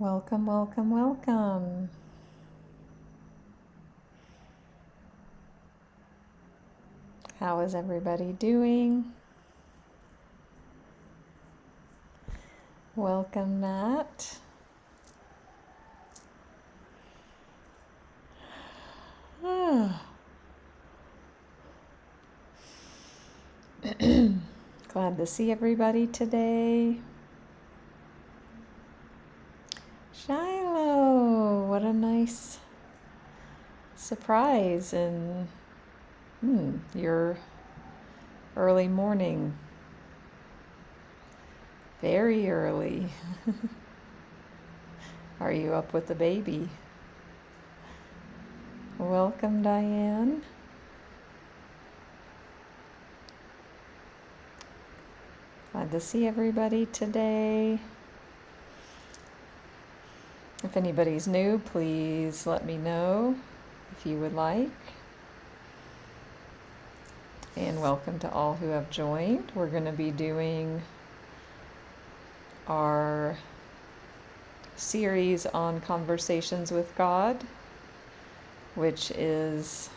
Welcome, welcome, welcome. How is everybody doing? Welcome, Matt. Glad to see everybody today. Shiloh, what a nice surprise in your early morning. Very early. Are you up with the baby? Welcome, Diane. Glad to see everybody today. If anybody's new, please let me know if you would like. And welcome to all who have joined. We're going to be doing our series on Conversations with God, which is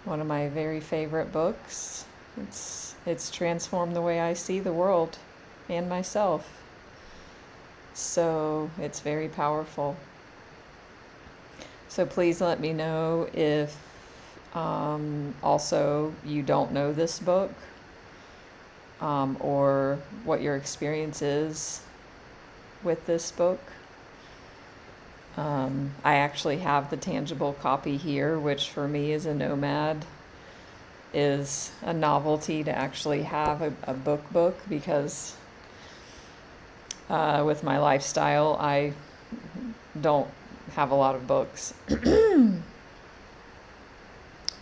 one of my very favorite books. It's transformed the way I see the world and myself. So it's very powerful. So please let me know if also you don't know this book or what your experience is with this book. I actually have the tangible copy here, which for me as a nomad is a novelty to actually have a book because with my lifestyle, I don't have a lot of books.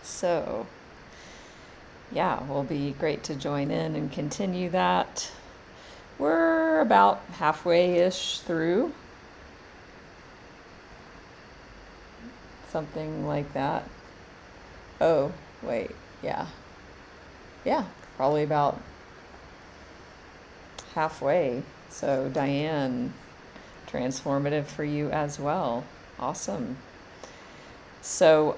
So, yeah, will be great to join in and continue that. We're about halfway-ish through. Something like that. Oh, wait, yeah. Yeah, probably about halfway. So, Diane, transformative for you as well. Awesome. So,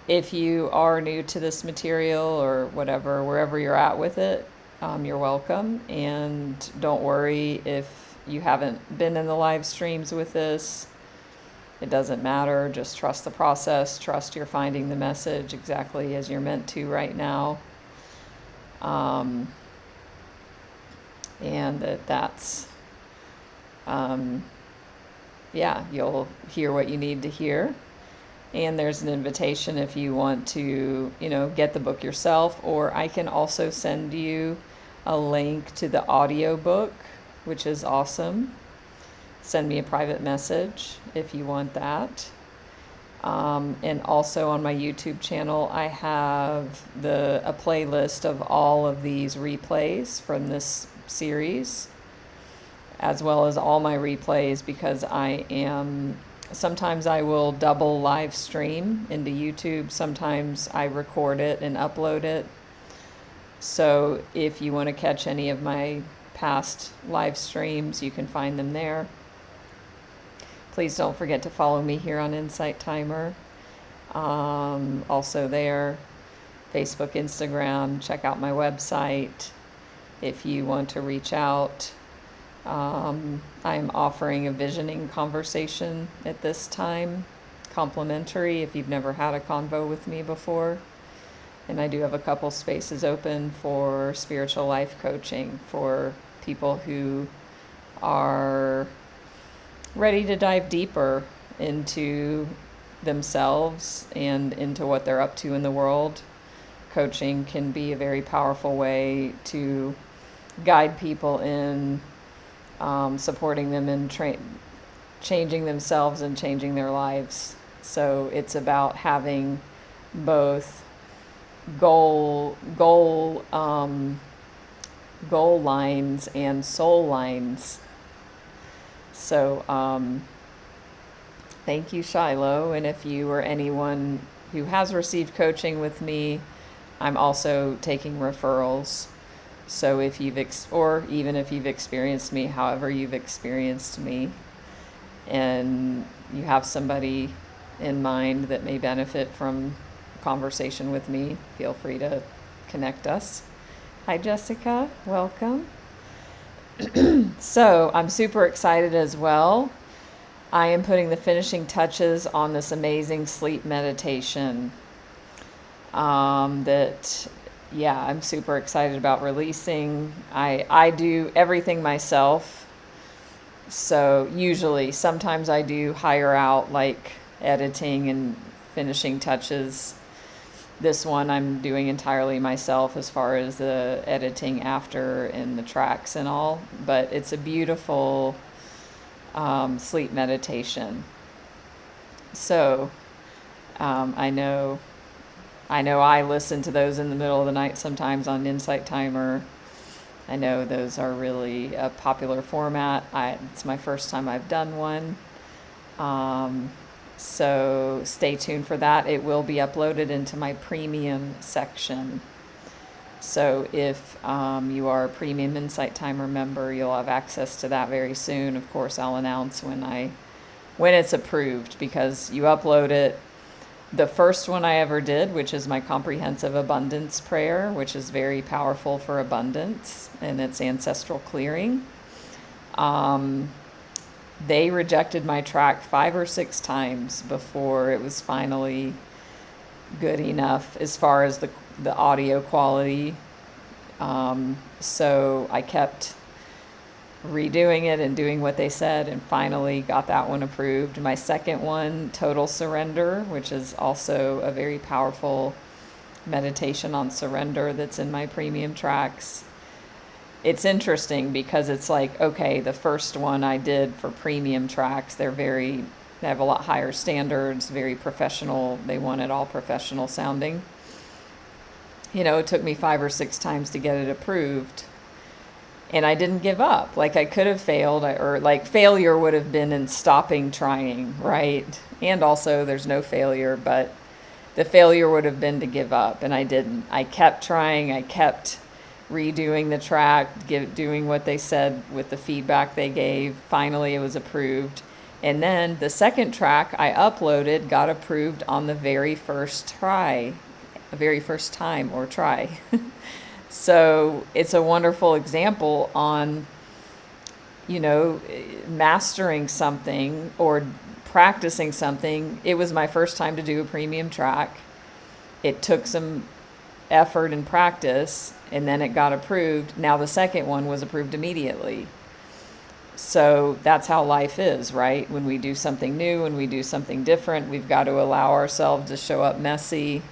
if you are new to this material or whatever, wherever you're at with it, you're welcome. And don't worry if you haven't been in the live streams with this. It doesn't matter. Just trust the process. Trust you're finding the message exactly as you're meant to right now. And that's, you'll hear what you need to hear. And there's an invitation if you want to, get the book yourself, or I can also send you a link to the audio book, which is awesome. Send me a private message if you want that. And also on my YouTube channel, I have a playlist of all of these replays from this series, as well as all my replays, because sometimes I will double live stream into YouTube. Sometimes I record it and upload it. So if you want to catch any of my past live streams, you can find them there. Please don't forget to follow me here on Insight Timer. Also there, Facebook, Instagram. Check out my website if you want to reach out. I'm offering a visioning conversation at this time, complimentary if you've never had a convo with me before. And I do have a couple spaces open for spiritual life coaching for people who are ready to dive deeper into themselves and into what they're up to in the world. Coaching can be a very powerful way to guide people in supporting them in changing themselves and changing their lives. So it's about having both goal lines and soul lines. So thank you, Shiloh. And if you or anyone who has received coaching with me, I'm also taking referrals. So if or even if you've experienced me, however you've experienced me, and you have somebody in mind that may benefit from a conversation with me, feel free to connect us. Hi, Jessica. Welcome. So I'm super excited as well. I am putting the finishing touches on this amazing sleep meditation I'm super excited about releasing. I do everything myself. So usually, sometimes I do hire out like editing and finishing touches. This one I'm doing entirely myself as far as the editing after and the tracks and all. But it's a beautiful sleep meditation. So I know I listen to those in the middle of the night sometimes on Insight Timer. I know those are really a popular format. It's my first time I've done one. So stay tuned for that. It will be uploaded into my premium section. So if you are a premium Insight Timer member, you'll have access to that very soon. Of course, I'll announce when it's approved, because you upload it. The first one I ever did, which is my comprehensive abundance prayer, which is very powerful for abundance, and it's ancestral clearing. They rejected my track 5 or 6 times before it was finally good enough as far as the audio quality. So I kept redoing it and doing what they said, and finally got that one approved. My second one, Total Surrender, which is also a very powerful meditation on surrender, that's in my premium tracks. It's interesting because it's like, okay, the first one I did for premium tracks, they have a lot higher standards, very professional. They want it all professional sounding. It took me 5 or 6 times to get it approved. And I didn't give up. Like, I could have failed, or like failure would have been in stopping trying, right? And also there's no failure, but the failure would have been to give up, and I didn't. I kept trying. I kept redoing the track, doing what they said with the feedback they gave. Finally, it was approved. And then the second track I uploaded got approved on the very first time. So it's a wonderful example on, mastering something or practicing something. It was my first time to do a premium track. It took some effort and practice, and then it got approved. Now the second one was approved immediately. So that's how life is, right? When we do something new, when we do something different, we've got to allow ourselves to show up messy.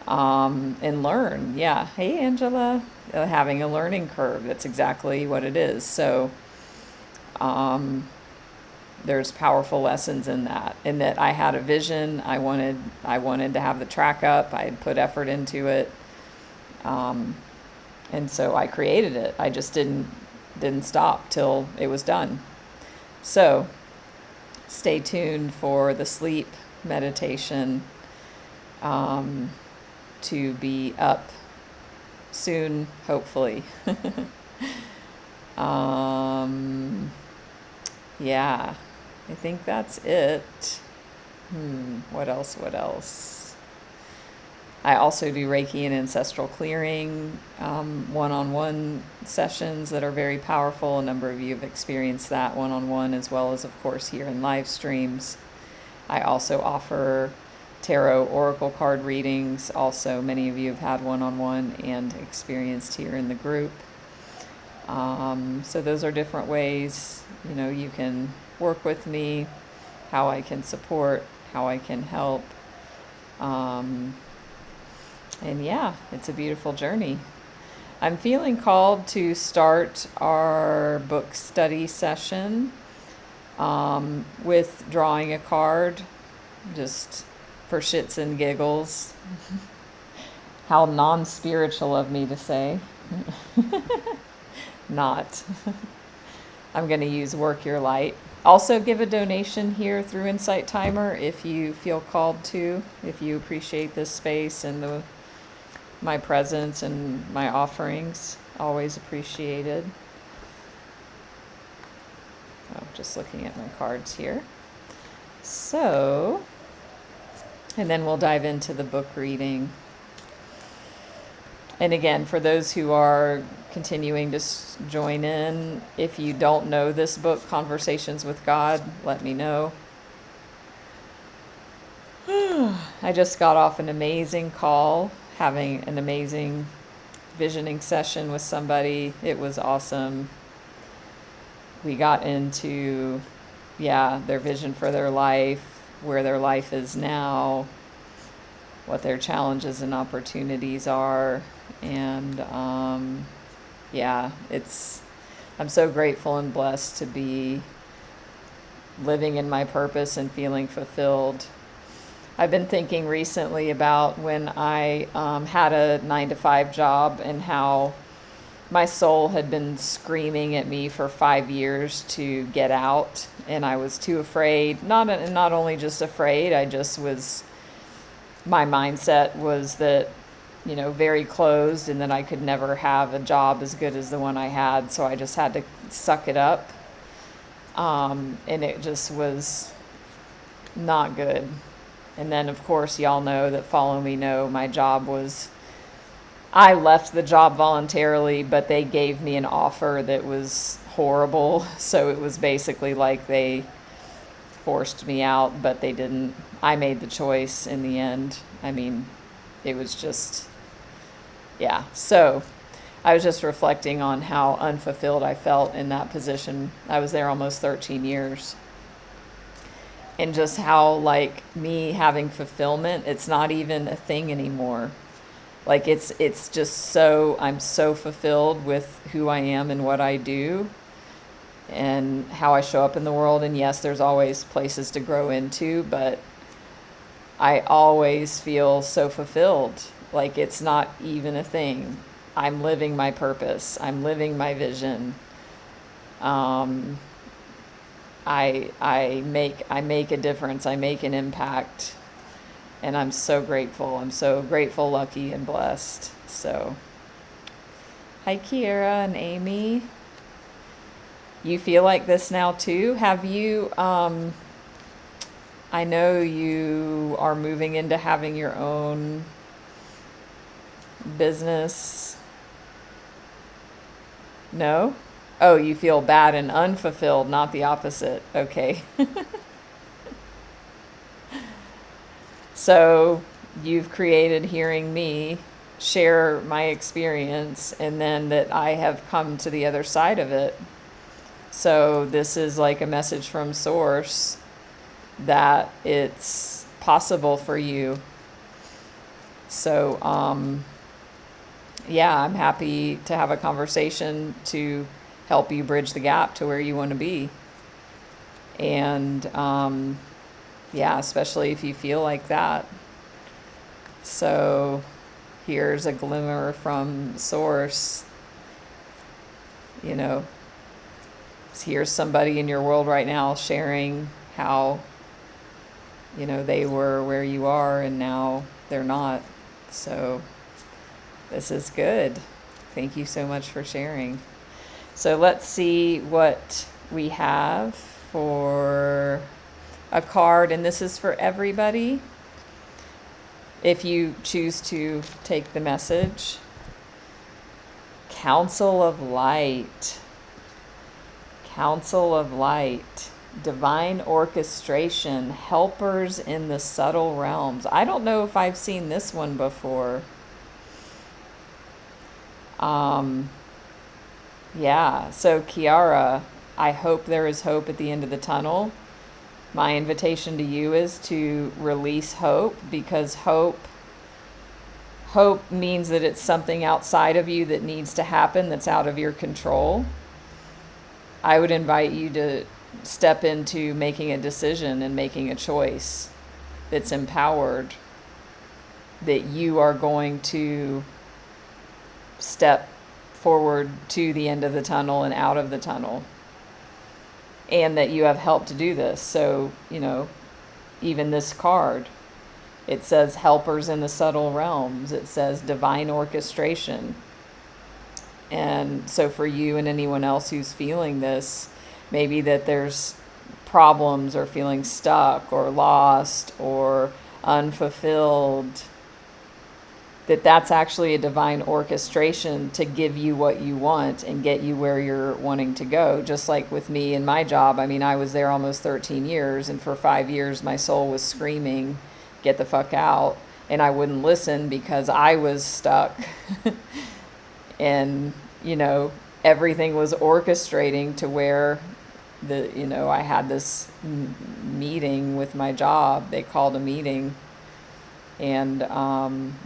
And learn. Yeah. Hey, Angela. Having a learning curve. That's exactly what it is. So there's powerful lessons in that. In that I had a vision. I wanted to have the track up. I had put effort into it. And so I created it. I just didn't stop till it was done. So stay tuned for the sleep meditation. To be up soon, hopefully. Yeah, I think that's it. What else? I also do Reiki and Ancestral Clearing, one-on-one sessions that are very powerful. A number of you have experienced that one-on-one, as well as, of course, here in live streams. I also offer tarot oracle card readings. Also, many of you have had one-on-one and experienced here in the group. So those are different ways, you can work with me, how I can support, how I can help. And yeah, it's a beautiful journey. I'm feeling called to start our book study session with drawing a card, just for shits and giggles. How non-spiritual of me to say. Not. I'm going to use Work Your Light. Also give a donation here through Insight Timer if you feel called to, if you appreciate this space and my presence and my offerings. Always appreciated. Oh, just looking at my cards here. So, and then we'll dive into the book reading. And again, for those who are continuing to join in, if you don't know this book, Conversations with God, let me know. I just got off an amazing call, having an amazing visioning session with somebody. It was awesome. We got into, their vision for their life, where their life is now, what their challenges and opportunities are. And I'm so grateful and blessed to be living in my purpose and feeling fulfilled. I've been thinking recently about when I had a 9-to-5 job and how my soul had been screaming at me for 5 years to get out, and I was too afraid. Not only just afraid, my mindset was that, very closed, and that I could never have a job as good as the one I had. So I just had to suck it up, and it just was not good. And then, of course, y'all know that follow me know my job was, I left the job voluntarily, but they gave me an offer that was horrible. So it was basically like they forced me out, but they didn't. I made the choice in the end. I mean, it was just, So I was just reflecting on how unfulfilled I felt in that position. I was there almost 13 years. And just how, like, me having fulfillment, it's not even a thing anymore. Like, it's just so, I'm so fulfilled with who I am and what I do and how I show up in the world. And yes, there's always places to grow into, but I always feel so fulfilled. Like, it's not even a thing. I'm living my purpose. I'm living my vision. I make a difference. I make an impact, and I'm so grateful. I'm so grateful, lucky, and blessed. So, hi, Kiera and Amy. You feel like this now too? Have you? I know you are moving into having your own business. No? Oh, you feel bad and unfulfilled, not the opposite. Okay. So you've created hearing me share my experience, and then that I have come to the other side of it. So this is like a message from Source that it's possible for you. So, I'm happy to have a conversation to help you bridge the gap to where you want to be. And, especially if you feel like that. So here's a glimmer from Source. Here's somebody in your world right now sharing how, they were where you are and now they're not. So this is good. Thank you so much for sharing. So let's see what we have for a card, and this is for everybody. If you choose to take the message. Council of Light. Council of Light. Divine orchestration. Helpers in the subtle realms. I don't know if I've seen this one before. So Kiara, I hope there is hope at the end of the tunnel. My invitation to you is to release hope, because hope means that it's something outside of you that needs to happen that's out of your control. I would invite you to step into making a decision and making a choice that's empowered, that you are going to step forward to the end of the tunnel and out of the tunnel, and that you have help to do this. So, even this card, it says helpers in the subtle realms. It says divine orchestration. And so for you and anyone else who's feeling this, maybe that there's problems or feeling stuck or lost or unfulfilled, that's actually a divine orchestration to give you what you want and get you where you're wanting to go. Just like with me and my job, I mean, I was there almost 13 years, and for 5 years my soul was screaming, get the fuck out, and I wouldn't listen because I was stuck. And, everything was orchestrating to where I had this meeting with my job. They called a meeting, and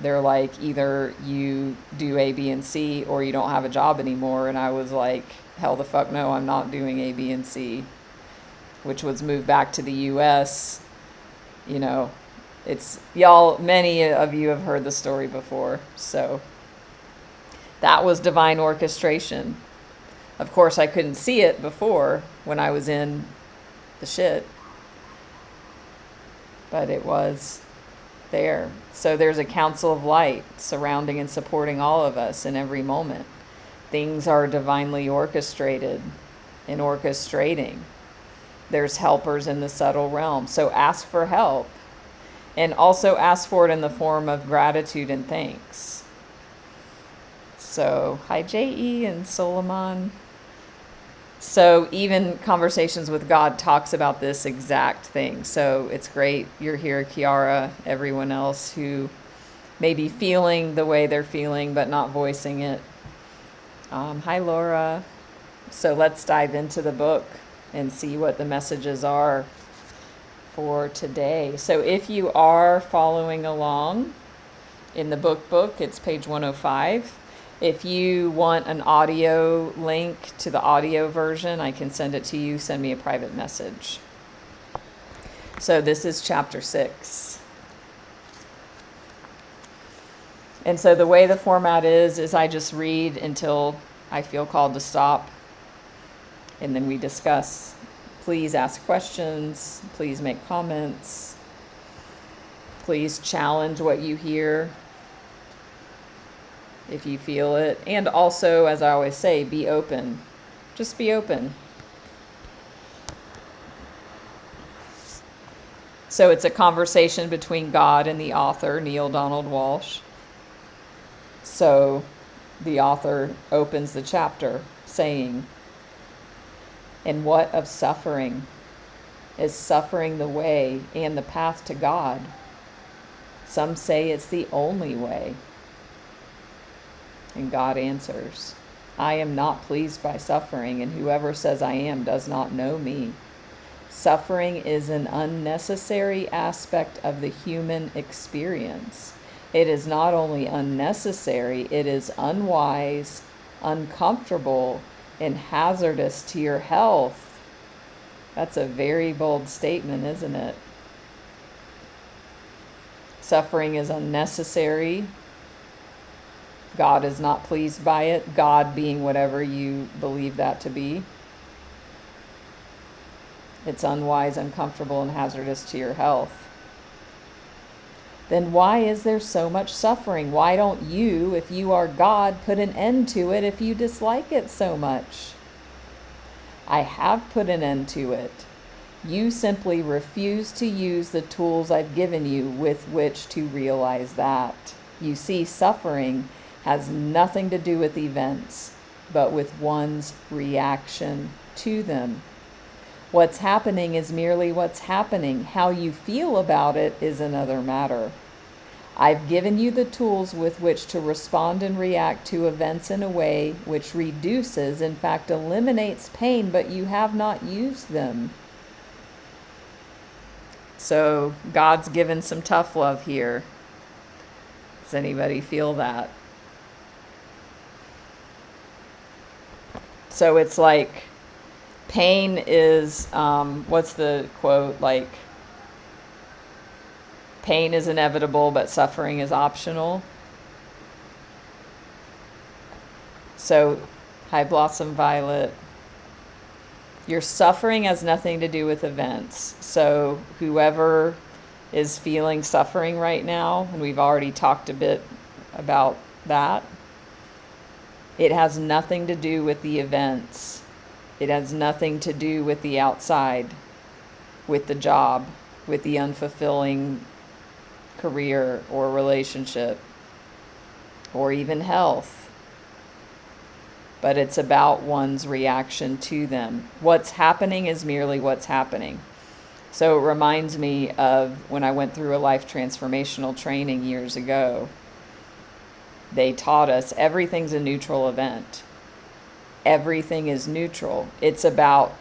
they're like, either you do A, B, and C, or you don't have a job anymore. And I was like, hell the fuck no, I'm not doing A, B, and C, which was move back to the U.S. It's, y'all, many of you have heard the story before. So that was divine orchestration. Of course, I couldn't see it before when I was in the shit, but it was there. So there's a council of light surrounding and supporting all of us in every moment. Things are divinely orchestrated and orchestrating. There's helpers in the subtle realm. So ask for help, and also ask for it in the form of gratitude and thanks. So, hi J.E. and Solomon. So even Conversations with God talks about this exact thing. So it's great you're here, Kiara, everyone else who may be feeling the way they're feeling but not voicing it. Hi, Laura. So let's dive into the book and see what the messages are for today. So if you are following along in the book, it's page 105. If you want an audio link to the audio version, I can send it to you. Send me a private message. So this is chapter 6. And so the way the format is I just read until I feel called to stop. And then we discuss. Please ask questions. Please make comments. Please challenge what you hear, if you feel it. And also, as I always say, be open. Just be open. So it's a conversation between God and the author, Neale Donald Walsch. So the author opens the chapter saying, "And what of suffering? Is suffering the way and the path to God? Some say it's the only way." And God answers, "I am not pleased by suffering, and whoever says I am does not know me. Suffering is an unnecessary aspect of the human experience. It is not only unnecessary, it is unwise, uncomfortable, and hazardous to your health." That's a very bold statement, isn't it? Suffering is unnecessary. God is not pleased by it. God being whatever you believe that to be. It's unwise, uncomfortable, and hazardous to your health. Then why is there so much suffering? Why don't you, if you are God, put an end to it if you dislike it so much? I have put an end to it. You simply refuse to use the tools I've given you with which to realize that. You see, suffering has nothing to do with events, but with one's reaction to them. What's happening is merely what's happening. How you feel about it is another matter. I've given you the tools with which to respond and react to events in a way which reduces, in fact eliminates pain, but you have not used them. So God's given some tough love here. Does anybody feel that? So it's like pain is, what's the quote? Like, pain is inevitable, but suffering is optional. So, hi Blossom Violet. Your suffering has nothing to do with events. So whoever is feeling suffering right now, and we've already talked a bit about that, It has nothing to do with the events. It has nothing to do with the outside, with the job, with the unfulfilling career or relationship, or even health. But it's about one's reaction to them. What's happening is merely what's happening. So it reminds me of when I went through a life transformational training years ago. They taught us everything's a neutral event. Everything is neutral. It's about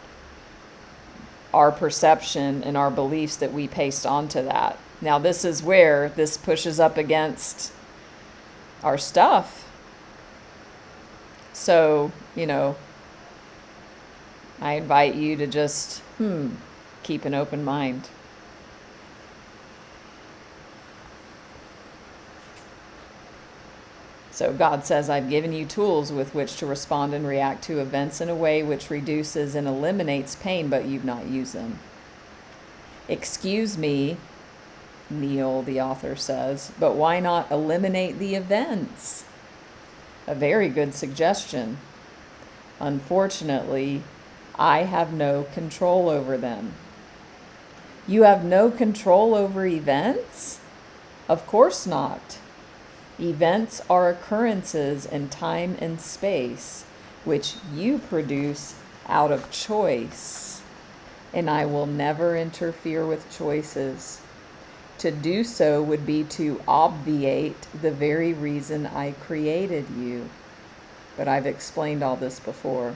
our perception and our beliefs that we paste onto that. Now, this is where this pushes up against our stuff. So, I invite you to just, keep an open mind. So God says, I've given you tools with which to respond and react to events in a way which reduces and eliminates pain, but you've not used them. Excuse me, Neale, the author says, but why not eliminate the events? A very good suggestion. Unfortunately, I have no control over them. You have no control over events? Of course not. Events are occurrences in time and space, which you produce out of choice. And I will never interfere with choices. To do so would be to obviate the very reason I created you. But I've explained all this before.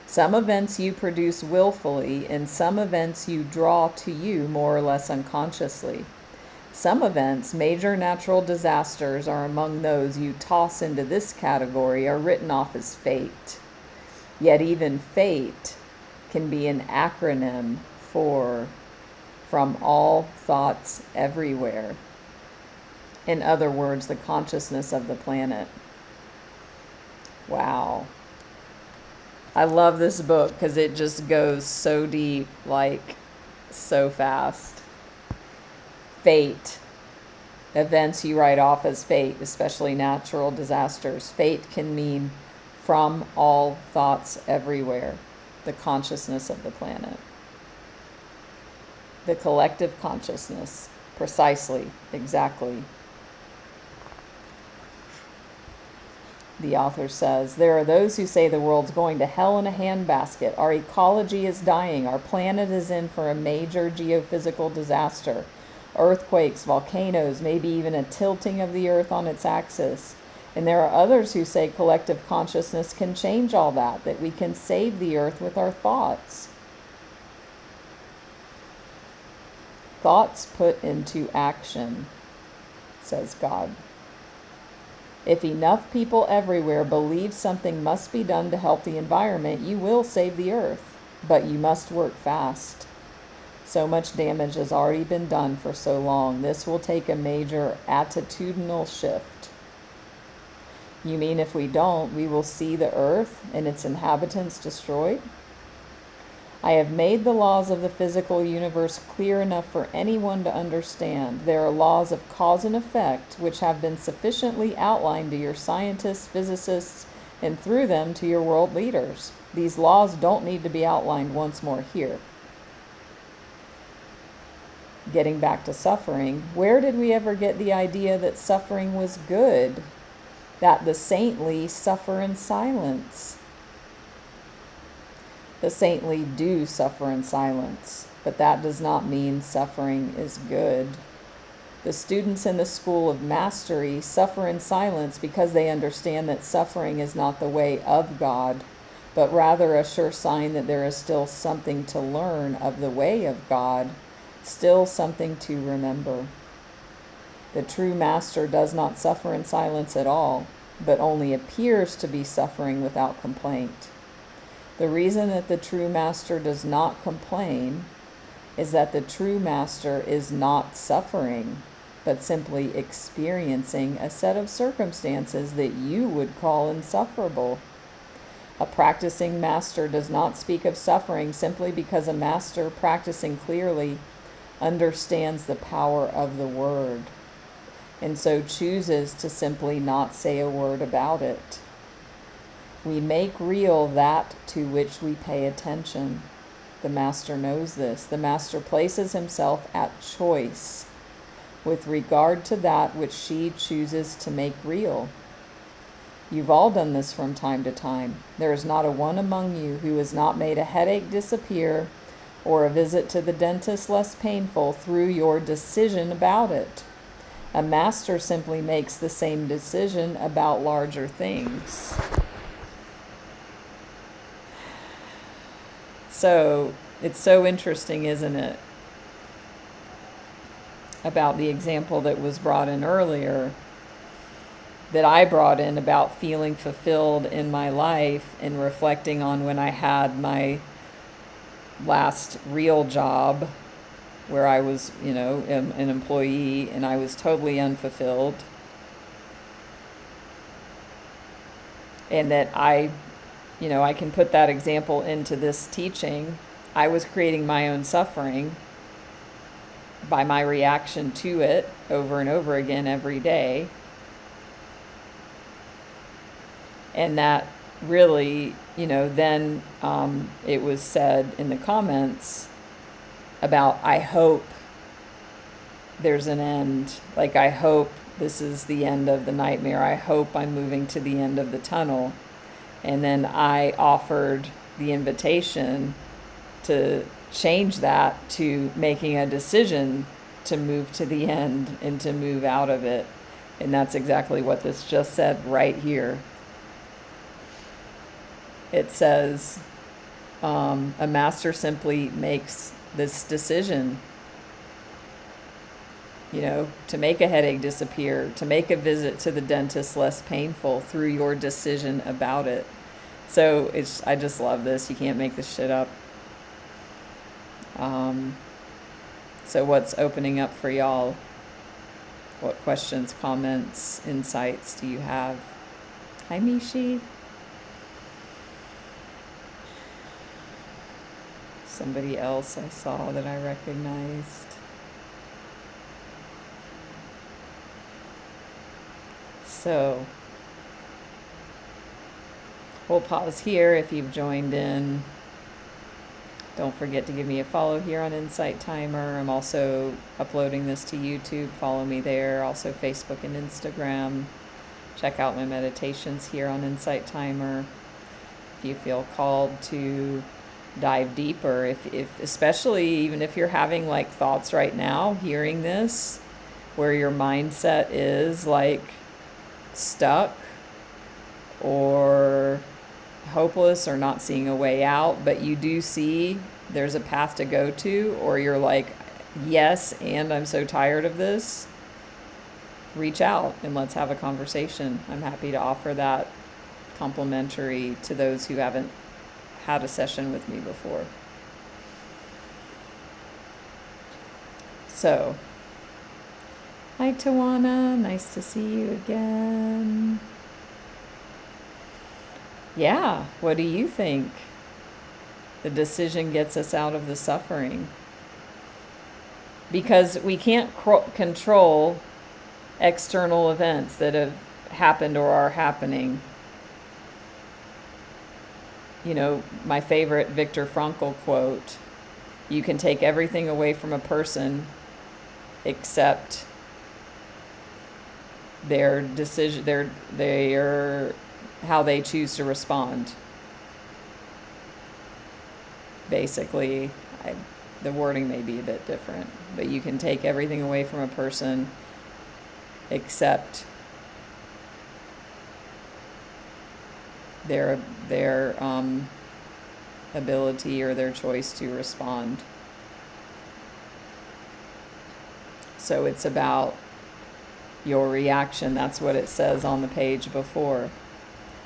Some events you produce willfully, and some events you draw to you more or less unconsciously. Some events, major natural disasters, are among those you toss into this category, are written off as fate. Yet even fate can be an acronym for from all thoughts everywhere. In other words, the consciousness of the planet. Wow. I love this book because it just goes so deep, like so fast. Fate. Events you write off as fate, especially natural disasters. Fate can mean from all thoughts everywhere. The consciousness of the planet. The collective consciousness. Precisely. Exactly. The author says, there are those who say the world's going to hell in a handbasket. Our ecology is dying. Our planet is in for a major geophysical disaster. Earthquakes, volcanoes, maybe even a tilting of the earth on its axis. And there are others who say collective consciousness can change all that we can save the earth with our thoughts. Thoughts put into action, says God. If enough people everywhere believe something must be done to help the environment, you will save the earth. But you must work fast. So much damage has already been done for so long. This will take a major attitudinal shift. You mean if we don't, we will see the earth and its inhabitants destroyed? I have made the laws of the physical universe clear enough for anyone to understand. There are laws of cause and effect which have been sufficiently outlined to your scientists, physicists, and through them to your world leaders. These laws don't need to be outlined once more here. Getting back to suffering, where did we ever get the idea that suffering was good? That the saintly suffer in silence? The saintly do suffer in silence, but that does not mean suffering is good. The students in the school of mastery suffer in silence because they understand that suffering is not the way of God, but rather a sure sign that there is still something to learn of the way of God, still something to remember. The true master does not suffer in silence at all, but only appears to be suffering without complaint. The reason that the true master does not complain is that the true master is not suffering, but simply experiencing a set of circumstances that you would call insufferable. A practicing master does not speak of suffering simply because a master practicing clearly understands the power of the word, and so chooses to simply not say a word about it. We make real that to which we pay attention. The Master knows this. The Master places himself at choice with regard to that which she chooses to make real. You've all done this from time to time. There is not a one among you who has not made a headache disappear or a visit to the dentist less painful through your decision about it. A master simply makes the same decision about larger things. So it's so interesting, isn't it? About the example that was brought in earlier, that I brought in about feeling fulfilled in my life and reflecting on when I had my last real job where I was, an employee and I was totally unfulfilled. And that I can put that example into this teaching. I was creating my own suffering by my reaction to it over and over again every day. And that really, then it was said in the comments about, I hope there's an end. Like, I hope this is the end of the nightmare. I hope I'm moving to the end of the tunnel. And then I offered the invitation to change that to making a decision to move to the end and to move out of it. And that's exactly what this just said right here. It says, a master simply makes this decision, to make a headache disappear, to make a visit to the dentist less painful through your decision about it. So I just love this. You can't make this shit up. So what's opening up for y'all? What questions, comments, insights do you have? Hi, Mishi. Somebody else I saw that I recognized. So we'll pause here. If you've joined in, don't forget to give me a follow here on Insight Timer. I'm also uploading this to YouTube. Follow me there. Also Facebook and Instagram. Check out my meditations here on Insight Timer. If you feel called to dive deeper, if especially even if you're having like thoughts right now, hearing this, where your mindset is like stuck or hopeless or not seeing a way out, but you do see there's a path to go to, or you're like, yes, and I'm so tired of this, reach out and let's have a conversation. I'm happy to offer that complimentary to those who haven't had a session with me before. So, hi Tawana, nice to see you again. Yeah, what do you think? The decision gets us out of the suffering. Because we can't control external events that have happened or are happening. My favorite Viktor Frankl quote, you can take everything away from a person except their decision, their how they choose to respond. Basically, the wording may be a bit different, but you can take everything away from a person except their ability or their choice to respond. So it's about your reaction. That's what it says on the page before.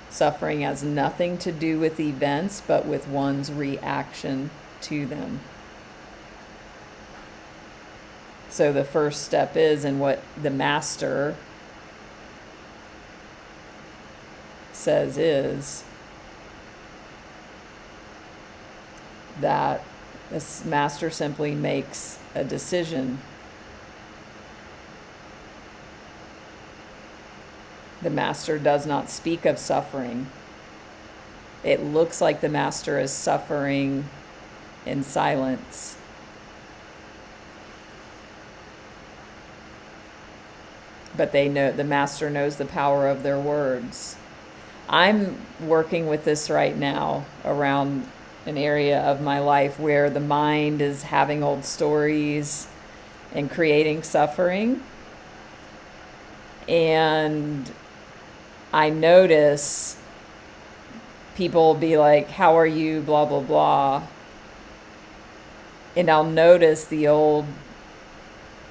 Suffering has nothing to do with events, but with one's reaction to them. So the first step is, and what the master says is, that this master simply makes a decision. The master does not speak of suffering. it looks like the master is suffering in silence. But they know, the master knows the power of their words. I'm working with this right now around an area of my life where the mind is having old stories and creating suffering. And I notice people be like, how are you, blah, blah, blah. And I'll notice the old,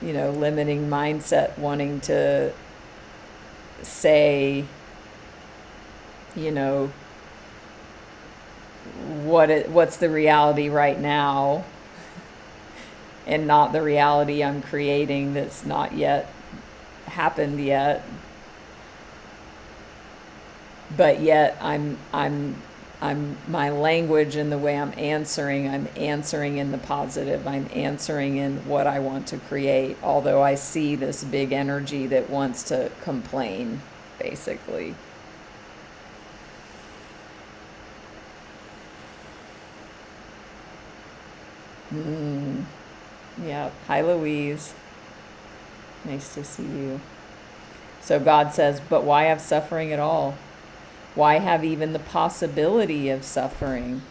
limiting mindset wanting to say, what's the reality right now, and not the reality I'm creating that's not yet happened yet. But yet I'm my language and the way I'm answering in the positive. I'm answering in what I want to create, although I see this big energy that wants to complain, basically. Yeah. Hi, Louise. Nice to see you. So God says, but why have suffering at all? Why have even the possibility of suffering?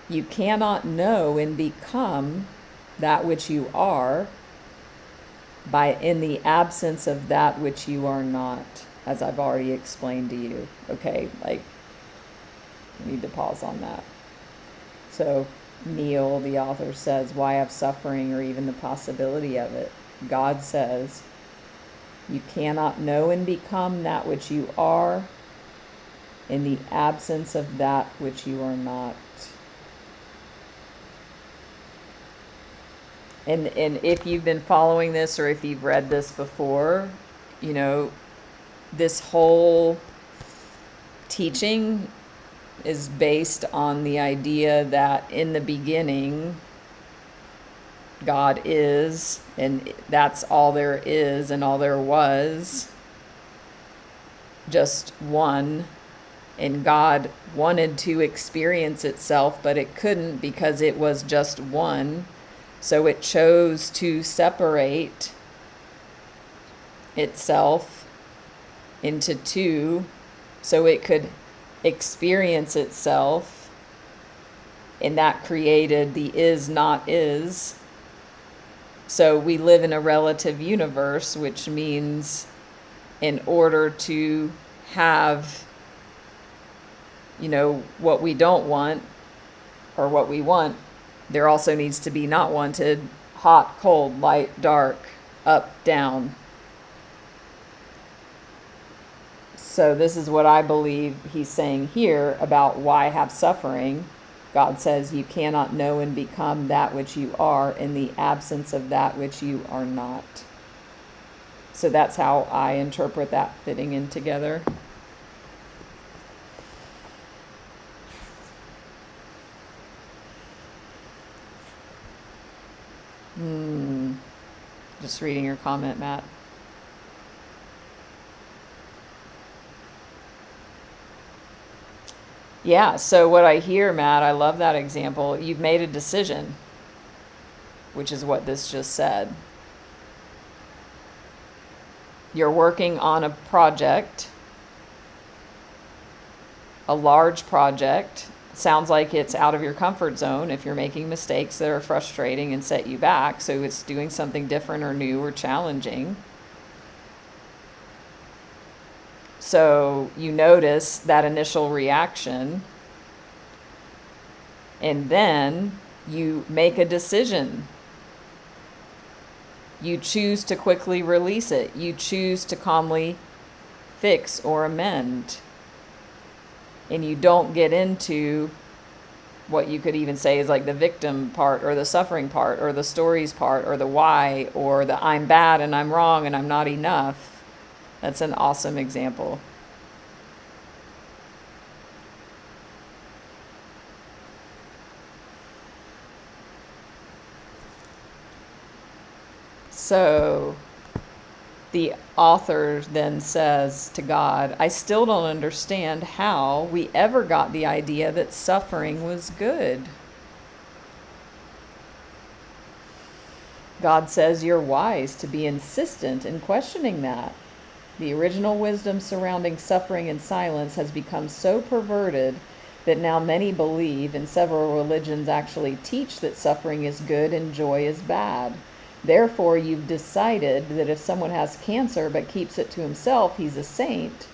You cannot know and become that which you are in the absence of that which you are not, as I've already explained to you. Okay, I need to pause on that. So Neale, the author, says, why have suffering or even the possibility of it? God says, you cannot know and become that which you are in the absence of that which you are not. And if you've been following this, or if you've read this before, this whole teaching is based on the idea that in the beginning, God is, and that's all there is and all there was, just one. And God wanted to experience itself, but it couldn't because it was just one. So it chose to separate itself into two so it could experience itself. And that created the is not is. So we live in a relative universe, which means in order to have, what we don't want or what we want, there also needs to be not wanted, hot, cold, light, dark, up, down. So this is what I believe he's saying here about why have suffering. God says you cannot know and become that which you are in the absence of that which you are not. So that's how I interpret that fitting in together. Just reading your comment, Matt. Yeah, so what I hear, Matt, I love that example. You've made a decision, which is what this just said. You're working on a project, a large project. Sounds like it's out of your comfort zone if you're making mistakes that are frustrating and set you back. So it's doing something different or new or challenging. So you notice that initial reaction, and then you make a decision. You choose to quickly release it. You choose to calmly fix or amend. And you don't get into what you could even say is like the victim part or the suffering part or the stories part or the why or the I'm bad and I'm wrong and I'm not enough. That's an awesome example. So the author then says to God, I still don't understand how we ever got the idea that suffering was good. God says you're wise to be insistent in questioning that. The original wisdom surrounding suffering and silence has become so perverted that now many believe, and several religions actually teach, that suffering is good and joy is bad. Therefore, you've decided that if someone has cancer but keeps it to himself, he's a saint.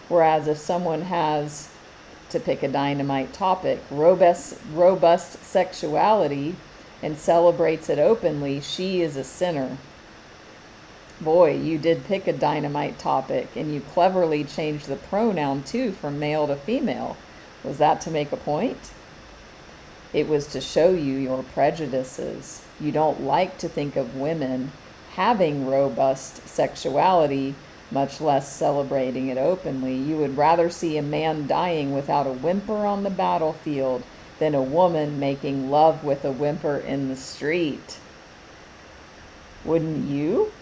Whereas if someone has, to pick a dynamite topic, robust sexuality and celebrates it openly, she is a sinner. Boy, you did pick a dynamite topic, and you cleverly changed the pronoun too from male to female. Was that to make a point? It was to show you your prejudices. You don't like to think of women having robust sexuality, much less celebrating it openly. You would rather see a man dying without a whimper on the battlefield than a woman making love with a whimper in the street. Wouldn't you?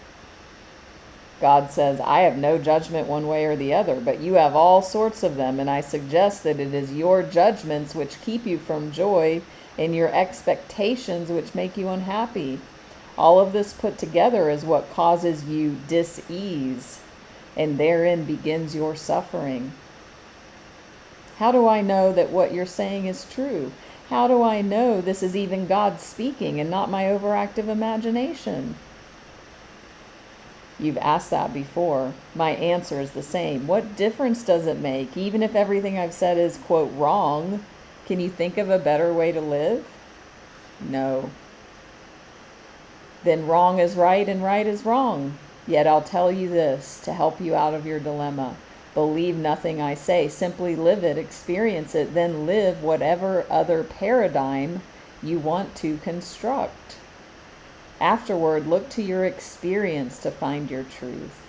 God says, I have no judgment one way or the other, but you have all sorts of them, and I suggest that it is your judgments which keep you from joy and your expectations which make you unhappy. All of this put together is what causes you dis-ease, and therein begins your suffering. How do I know that what you're saying is true? How do I know this is even God speaking and not my overactive imagination? You've asked that before. My answer is the same. What difference does it make? Even if everything I've said is, quote, wrong, can you think of a better way to live? No. Then wrong is right and right is wrong. Yet I'll tell you this to help you out of your dilemma. Believe nothing I say. Simply live it, experience it, then live whatever other paradigm you want to construct. Afterward, look to your experience to find your truth.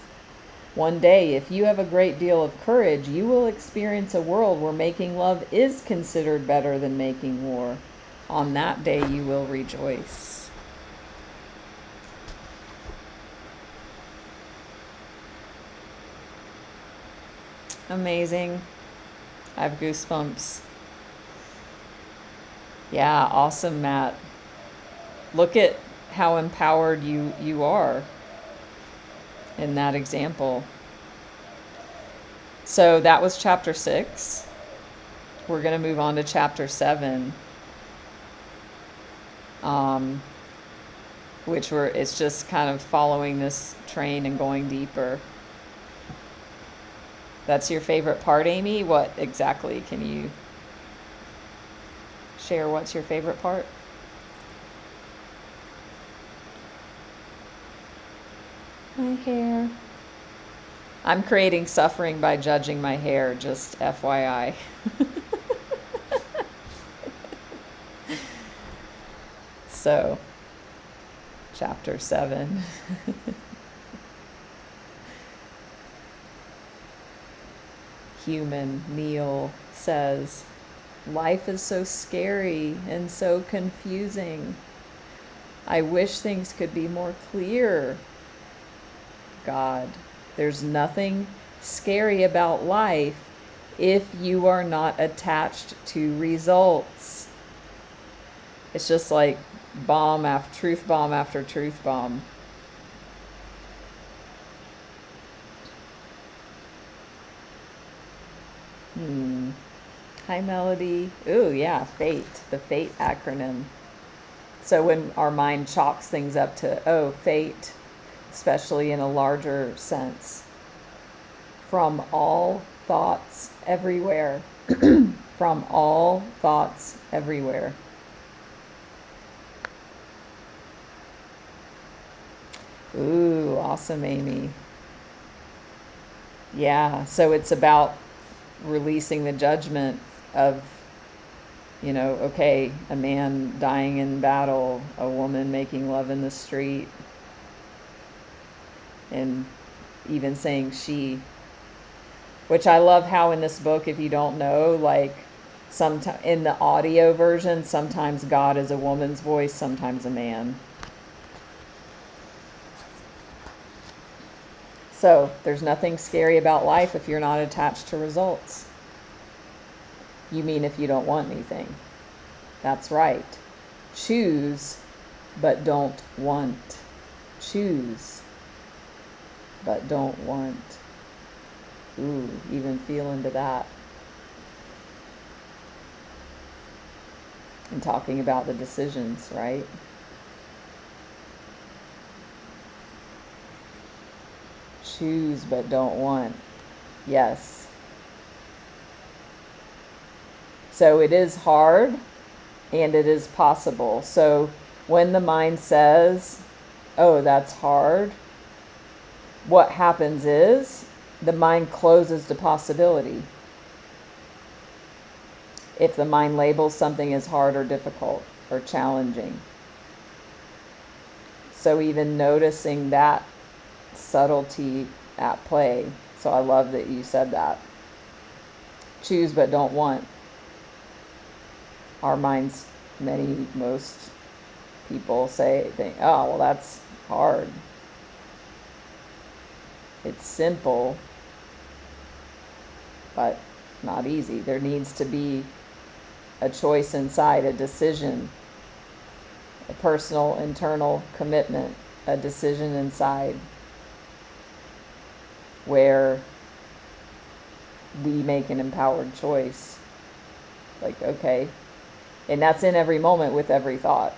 One day, if you have a great deal of courage, you will experience a world where making love is considered better than making war. On that day, you will rejoice. Amazing. I have goosebumps. Yeah, awesome, Matt. Look at how empowered you are in that example. So that was chapter 6. We're going to move on to chapter 7, it's just kind of following this train and going deeper. That's your favorite part, Amy? What exactly? Can you share what's your favorite part? My hair. I'm creating suffering by judging my hair, just FYI. So, chapter 7. Human Neale says, life is so scary and so confusing. I wish things could be more clear. God, there's nothing scary about life if you are not attached to results. It's just like bomb after truth bomb after truth bomb. Hi, Melody. Ooh, yeah, fate, the fate acronym. So when our mind chalks things up to, fate, especially in a larger sense, from all thoughts everywhere, from all thoughts everywhere. Ooh, awesome, Amy. Yeah, so it's about releasing the judgment of, okay, a man dying in battle, a woman making love in the street, and even saying she, which I love how in this book, if you don't know, like sometimes in the audio version, sometimes God is a woman's voice, sometimes a man. So there's nothing scary about life if you're not attached to results. You mean if you don't want anything. That's right. Choose, but don't want. Choose, but don't want. Ooh, even feel into that. And talking about the decisions, right? Choose, but don't want. Yes. So it is hard, and it is possible. So when the mind says, oh, that's hard, what happens is the mind closes to possibility. If the mind labels something as hard or difficult or challenging. So even noticing that subtlety at play. So I love that you said that. Choose but don't want. Our minds, most people think, oh, well, that's hard. It's simple, but not easy. There needs to be a choice inside, a decision, a personal internal commitment, a decision inside where we make an empowered choice. Like, okay. And that's in every moment with every thought.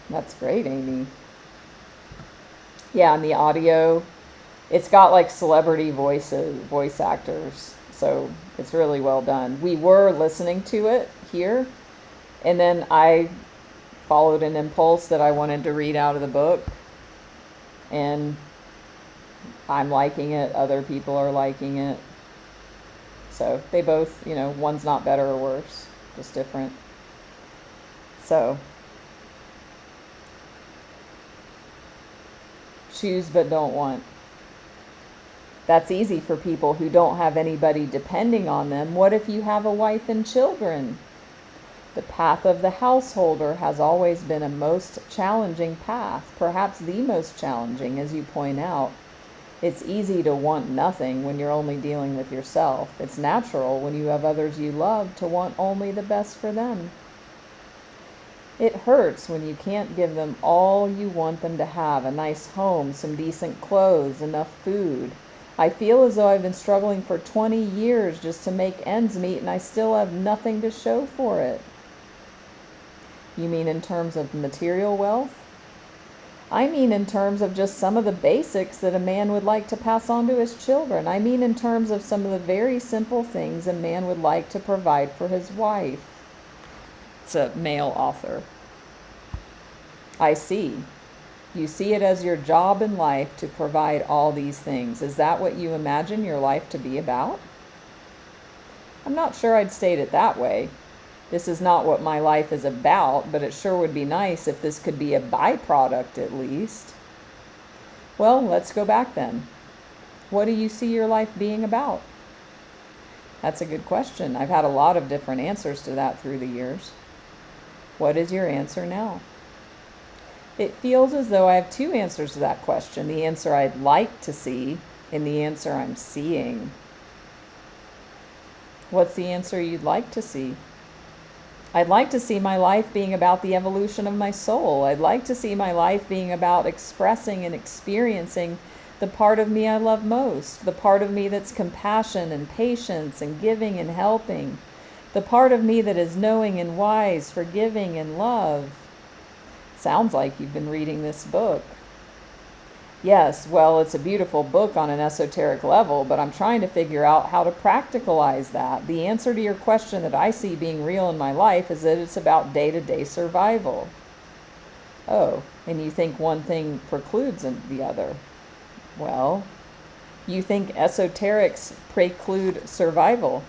That's great, Amy. Yeah, and the audio, it's got like celebrity voice actors. So it's really well done. We were listening to it here, and then I followed an impulse that I wanted to read out of the book. And I'm liking it. Other people are liking it. So they both, one's not better or worse, just different. So choose but don't want. That's easy for people who don't have anybody depending on them. What if you have a wife and children? The path of the householder has always been a most challenging path, perhaps the most challenging, as you point out. It's easy to want nothing when you're only dealing with yourself. It's natural when you have others you love to want only the best for them. It hurts when you can't give them all you want them to have, a nice home, some decent clothes, enough food. I feel as though I've been struggling for 20 years just to make ends meet, and I still have nothing to show for it. You mean in terms of material wealth? I mean in terms of just some of the basics that a man would like to pass on to his children. I mean in terms of some of the very simple things a man would like to provide for his wife. It's a male author. I see. You see it as your job in life to provide all these things. Is that what you imagine your life to be about? I'm not sure I'd state it that way. This is not what my life is about, but it sure would be nice if this could be a byproduct at least. Well, let's go back then. What do you see your life being about? That's a good question. I've had a lot of different answers to that through the years. What is your answer now? It feels as though I have two answers to that question. The answer I'd like to see and the answer I'm seeing. What's the answer you'd like to see? I'd like to see my life being about the evolution of my soul. I'd like to see my life being about expressing and experiencing the part of me I love most, the part of me that's compassion and patience and giving and helping, the part of me that is knowing and wise, forgiving and love. Sounds like you've been reading this book. Yes, well, it's a beautiful book on an esoteric level, but I'm trying to figure out how to practicalize that. The answer to your question that I see being real in my life is that it's about day-to-day survival. Oh, and you think one thing precludes the other. Well, you think esoterics preclude survival.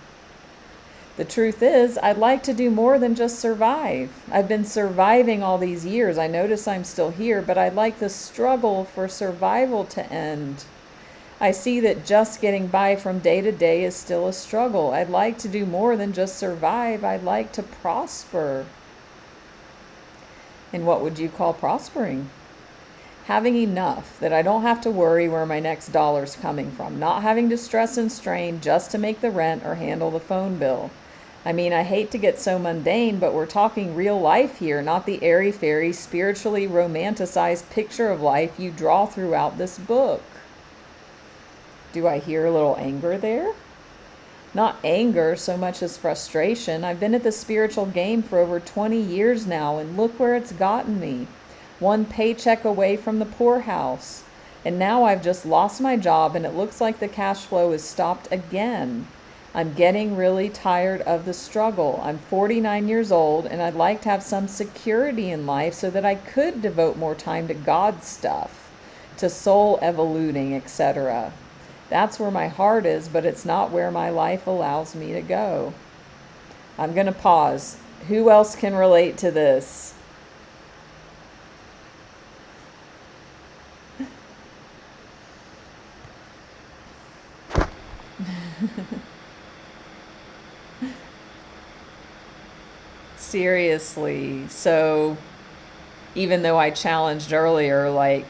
The truth is, I'd like to do more than just survive. I've been surviving all these years. I notice I'm still here, but I'd like the struggle for survival to end. I see that just getting by from day to day is still a struggle. I'd like to do more than just survive. I'd like to prosper. And what would you call prospering? having enough, that I don't have to worry where my next dollar's coming from, not having to stress and strain just to make the rent or handle the phone bill. I mean, I hate to get so mundane, but we're talking real life here, not the airy-fairy, spiritually romanticized picture of life you draw throughout this book. Do I hear a little anger there? Not anger so much as frustration. I've been at the spiritual game for over 20 years now, and look where it's gotten me. One paycheck away from the poorhouse. And now I've just lost my job, and it looks like the cash flow is stopped again. I'm getting really tired of the struggle. I'm 49 years old, and I'd like to have some security in life so that I could devote more time to God stuff, to soul evoluting, etc. That's where my heart is, but it's not where my life allows me to go. I'm going to pause. Who else can relate to this? Seriously. So even though I challenged earlier, like,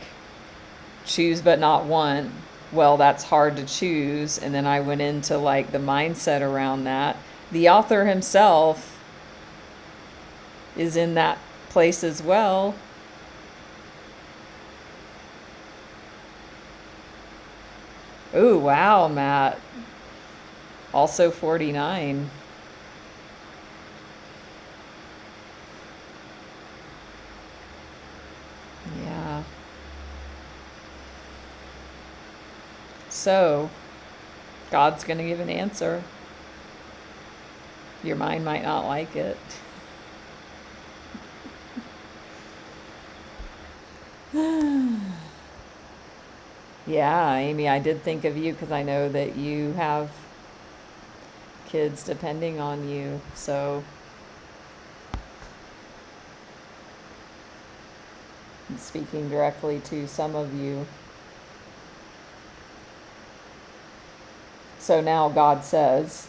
choose but not want, well, that's hard to choose. And then I went into like the mindset around that. The author himself is in that place as well. Oh, wow, Matt. Also 49. Yeah. So, God's going to give an answer. Your mind might not like it. Yeah, Amy, I did think of you because I know that you have kids depending on you. So, I'm speaking directly to some of you. So now God says,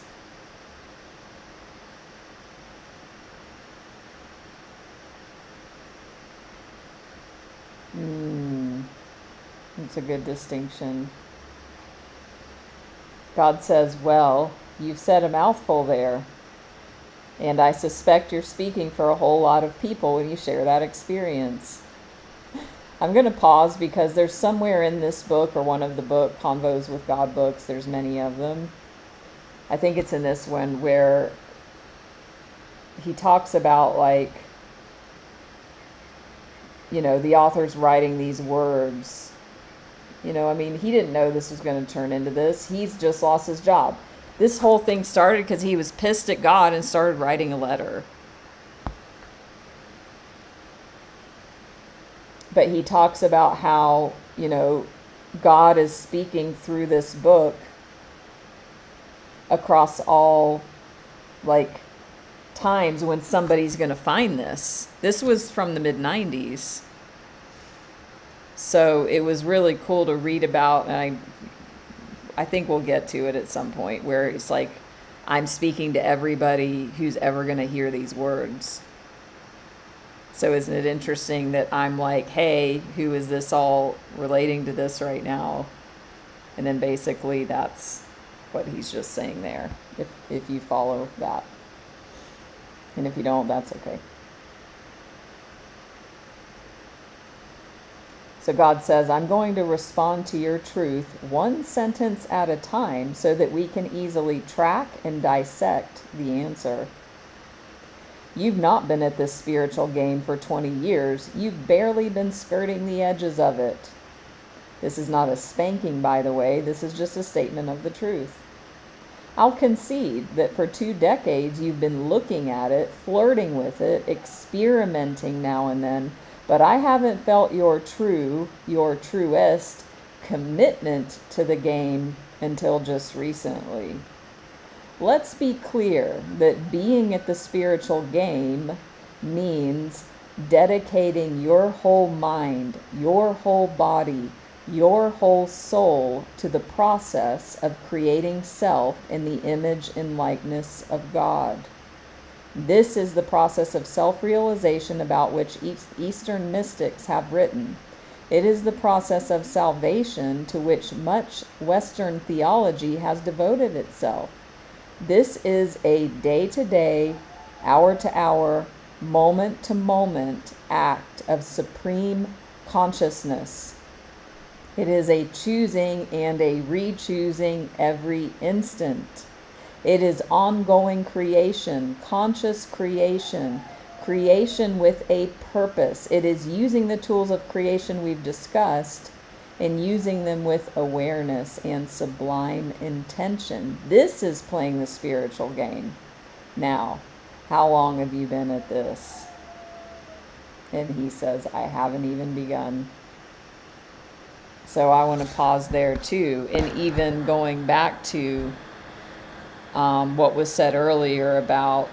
it's a good distinction. God says, well, you've said a mouthful there. And I suspect you're speaking for a whole lot of people when you share that experience. I'm going to pause because there's somewhere in this book, or one of the book Convos with God books, there's many of them. I think it's in this one where he talks about, like, you know, the author's writing these words. You know, I mean, he didn't know this was going to turn into this. He's just lost his job. This whole thing started because he was pissed at God and started writing a letter. But he talks about how, you know, God is speaking through this book across all, like, times when somebody's going to find this. This was from the mid-90s. So it was really cool to read about, and I think we'll get to it at some point, where it's like, I'm speaking to everybody who's ever going to hear these words. So isn't it interesting that I'm like, hey, who is this all relating to this right now? And then basically that's what he's just saying there, if you follow that. And if you don't, that's okay. So God says, I'm going to respond to your truth one sentence at a time so that we can easily track and dissect the answer. You've not been at this spiritual game for 20 years. You've barely been skirting the edges of it. This is not a spanking, by the way. This is just a statement of the truth. I'll concede that for 2 decades you've been looking at it, flirting with it, experimenting now and then, but I haven't felt your truest commitment to the game until just recently. Let's be clear that being at the spiritual game means dedicating your whole mind, your whole body, your whole soul to the process of creating self in the image and likeness of God. This is the process of self-realization about which Eastern mystics have written. It is the process of salvation to which much Western theology has devoted itself. This is a day-to-day, hour-to-hour, moment-to-moment act of supreme consciousness. It is a choosing and a re-choosing every instant. It is ongoing creation, conscious creation, creation with a purpose. It is using the tools of creation we've discussed and using them with awareness and sublime intention. This is playing the spiritual game. Now, how long have you been at this? And he says, I haven't even begun. So I want to pause there too. And even going back to what was said earlier about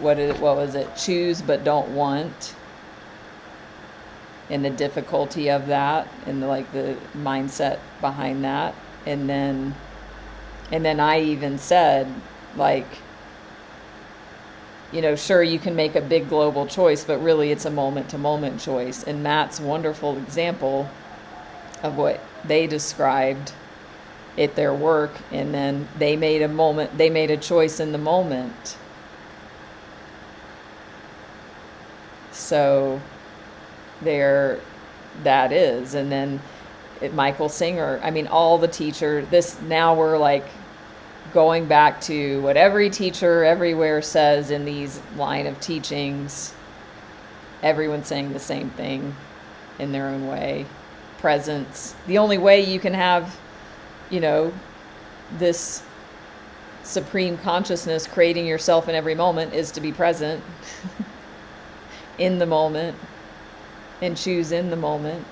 what was it? Choose but don't want. And the difficulty of that, and the mindset behind that. And then I even said, sure, you can make a big global choice, but really it's a moment-to-moment choice. And Matt's wonderful example of what they described at their work, and then they made a choice in the moment. So there that is. And then Michael Singer, all the teachers, now we're going back to what every teacher everywhere says in these line of teachings. Everyone's saying the same thing in their own way. Presence. The only way you can have, this supreme consciousness creating yourself in every moment is to be present in the moment and choose in the moment.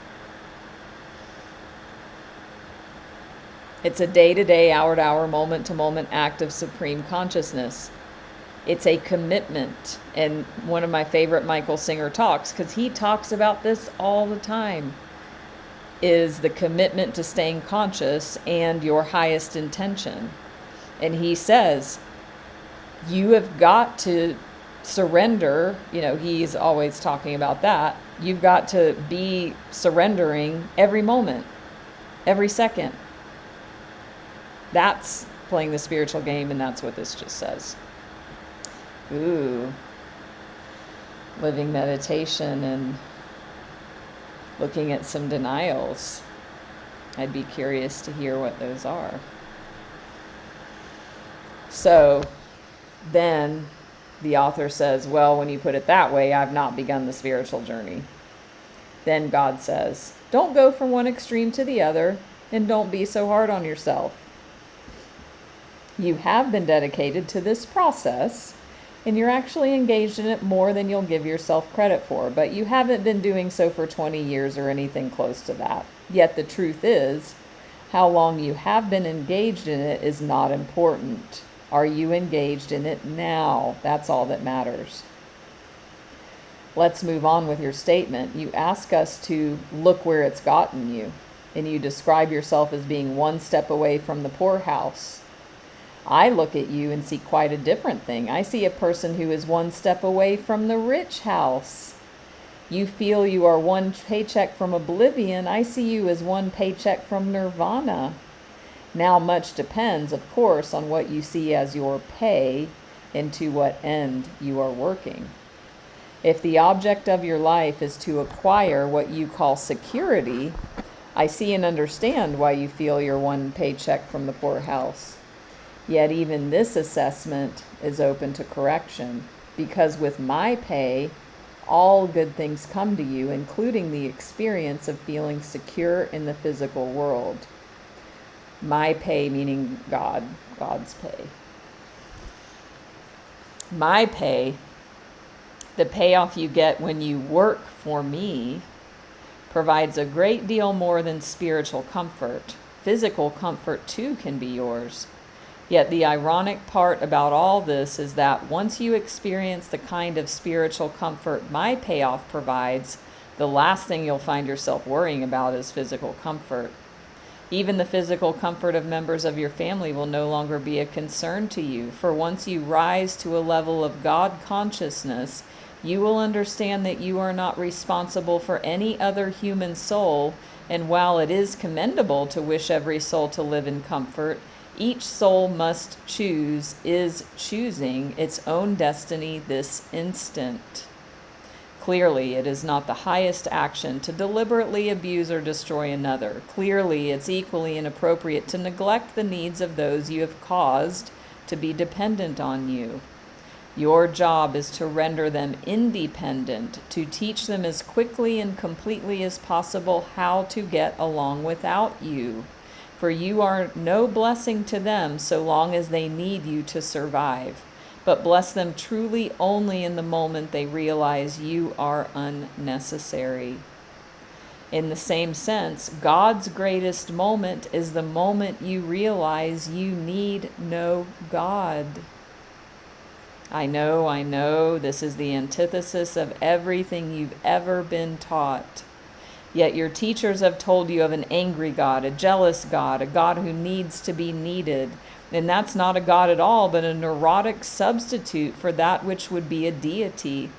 It's a day-to-day, hour-to-hour, moment-to-moment act of supreme consciousness. It's a commitment. And one of my favorite Michael Singer talks, because he talks about this all the time, is the commitment to staying conscious and your highest intention. And he says, you have got to surrender. He's always talking about that. You've got to be surrendering every moment, every second. That's playing the spiritual game, and that's what this just says. Ooh. Living meditation and looking at some denials. I'd be curious to hear what those are. So then the author says, well, when you put it that way, I've not begun the spiritual journey. Then God says, don't go from one extreme to the other, and don't be so hard on yourself. You have been dedicated to this process, and you're actually engaged in it more than you'll give yourself credit for, but you haven't been doing so for 20 years or anything close to that. Yet the truth is, how long you have been engaged in it is not important. Are you engaged in it now? That's all that matters. Let's move on with your statement. You ask us to look where it's gotten you, and you describe yourself as being one step away from the poorhouse. I look at you and see quite a different thing. I see a person who is one step away from the rich house. You feel you are one paycheck from oblivion. I see you as one paycheck from nirvana. Now, much depends, of course, on what you see as your pay and to what end you are working. If the object of your life is to acquire what you call security, I see and understand why you feel you're one paycheck from the poorhouse. Yet even this assessment is open to correction, because with my pay, all good things come to you, including the experience of feeling secure in the physical world. My pay meaning God's pay. My pay, the payoff you get when you work for me, provides a great deal more than spiritual comfort. Physical comfort too can be yours. Yet the ironic part about all this is that once you experience the kind of spiritual comfort my payoff provides, the last thing you'll find yourself worrying about is physical comfort. Even the physical comfort of members of your family will no longer be a concern to you, for once you rise to a level of God consciousness, You will understand that you are not responsible for any other human soul, and while it is commendable to wish every soul to live in comfort, each soul is choosing its own destiny this instant. Clearly, it is not the highest action to deliberately abuse or destroy another. Clearly, it's equally inappropriate to neglect the needs of those you have caused to be dependent on you. Your job is to render them independent, to teach them as quickly and completely as possible how to get along without you. For you are no blessing to them so long as they need you to survive, but bless them truly only in the moment they realize you are unnecessary. In the same sense, God's greatest moment is the moment you realize you need no God. I know, this is the antithesis of everything you've ever been taught. Yet your teachers have told you of an angry God, a jealous God, a God who needs to be needed. And that's not a God at all, but a neurotic substitute for that which would be a deity.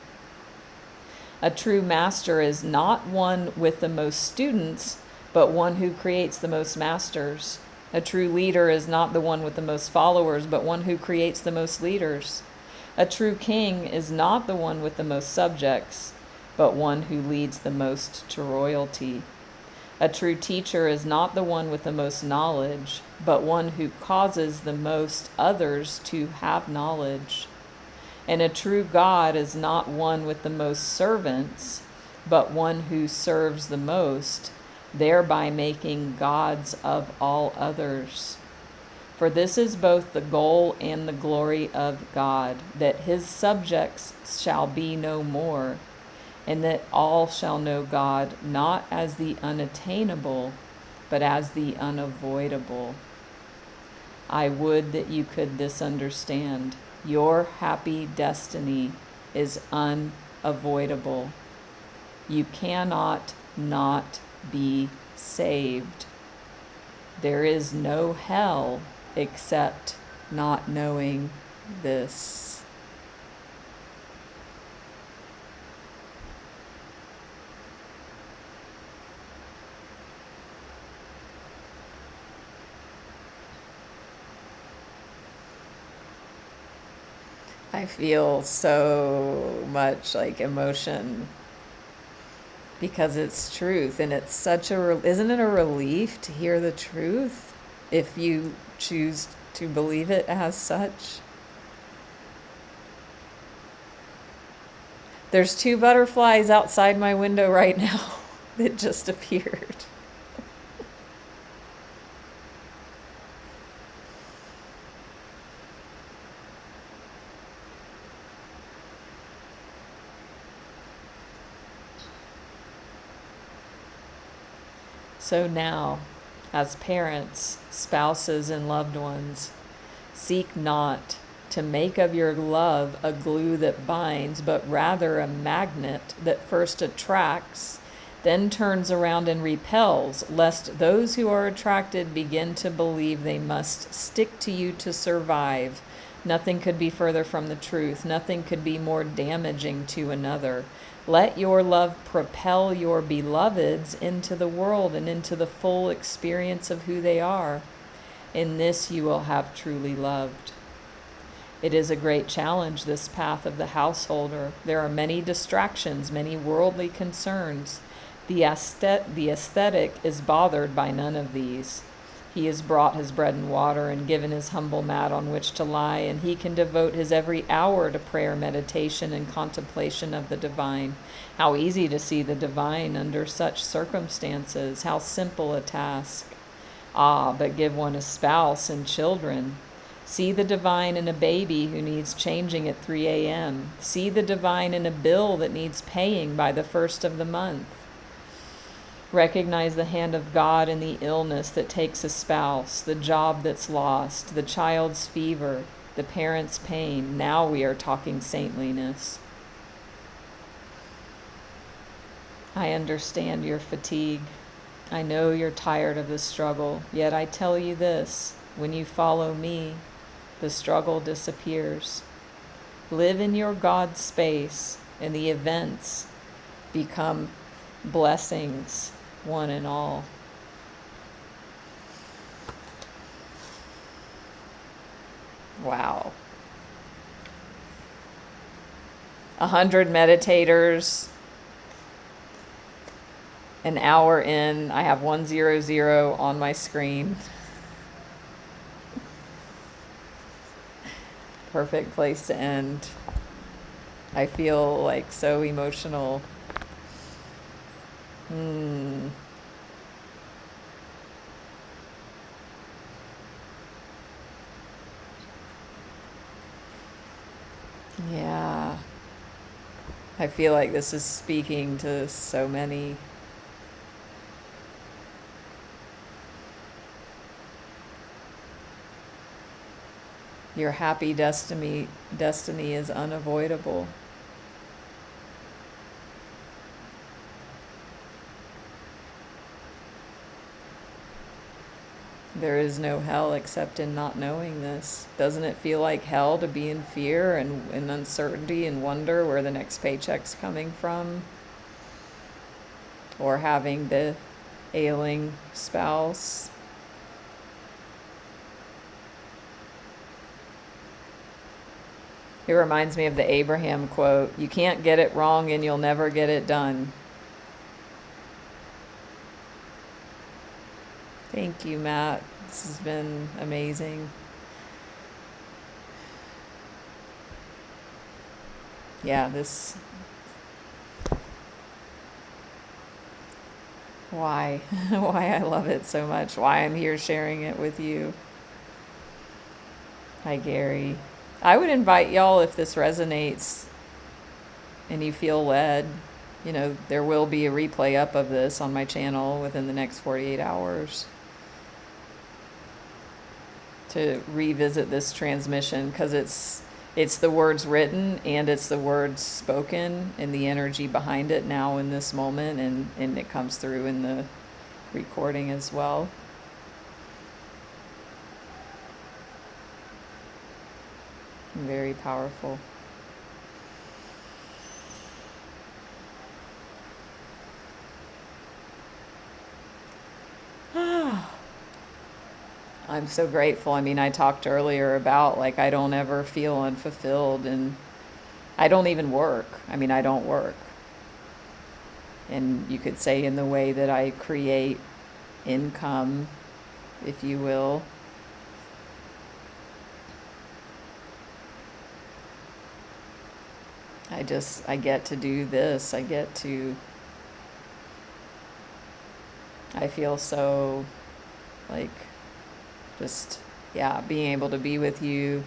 A true master is not one with the most students, but one who creates the most masters. A true leader is not the one with the most followers, but one who creates the most leaders. A true king is not the one with the most subjects, but one who leads the most to royalty. A true teacher is not the one with the most knowledge, but one who causes the most others to have knowledge. And a true God is not one with the most servants, but one who serves the most, thereby making gods of all others. For this is both the goal and the glory of God, that his subjects shall be no more, and that all shall know God not as the unattainable, but as the unavoidable. I would that you could this understand. Your happy destiny is unavoidable. You cannot not be saved. There is no hell except not knowing this. I feel so much like emotion because it's truth, and it's such isn't it a relief to hear the truth if you choose to believe it as such? There's 2 butterflies outside my window right now that just appeared. So now, as parents, spouses, and loved ones, seek not to make of your love a glue that binds, but rather a magnet that first attracts, then turns around and repels, lest those who are attracted begin to believe they must stick to you to survive. Nothing could be further from the truth. Nothing could be more damaging to another. Let your love propel your beloveds into the world and into the full experience of who they are. In this you will have truly loved. It is a great challenge, this path of the householder. There are many distractions, many worldly concerns. The aesthetic is bothered by none of these. He has brought his bread and water and given his humble mat on which to lie, and he can devote his every hour to prayer, meditation, and contemplation of the divine. How easy to see the divine under such circumstances. How simple a task. Ah, but give one a spouse and children. See the divine in a baby who needs changing at 3 a.m. See the divine in a bill that needs paying by the 1st of the month. Recognize the hand of God in the illness that takes a spouse, the job that's lost, the child's fever, the parent's pain. Now we are talking saintliness. I understand your fatigue. I know you're tired of the struggle, yet I tell you this, when you follow me, the struggle disappears. Live in your God space, and the events become blessings, one and all. Wow. 100 meditators. An hour in, I have 100 on my screen. Perfect place to end. I feel like so emotional. Yeah. I feel like this is speaking to so many. Your happy destiny is unavoidable. There is no hell except in not knowing this. Doesn't it feel like hell to be in fear and uncertainty and wonder where the next paycheck's coming from? Or having the ailing spouse? It reminds me of the Abraham quote, "You can't get it wrong and you'll never get it done." Thank you, Matt. This has been amazing. Yeah, why I love it so much, why I'm here sharing it with you. Hi, Gary. I would invite y'all, if this resonates and you feel led, there will be a replay up of this on my channel within the next 48 hours to revisit this transmission, because it's the words written and it's the words spoken and the energy behind it now in this moment, and it comes through in the recording as well. Very powerful. I'm so grateful. I mean, I talked earlier about, like, I don't ever feel unfulfilled, and I don't even work. I mean, I don't work. And you could say in the way that I create income, if you will. I get to do this. I feel so, like, just, yeah, being able to be with you.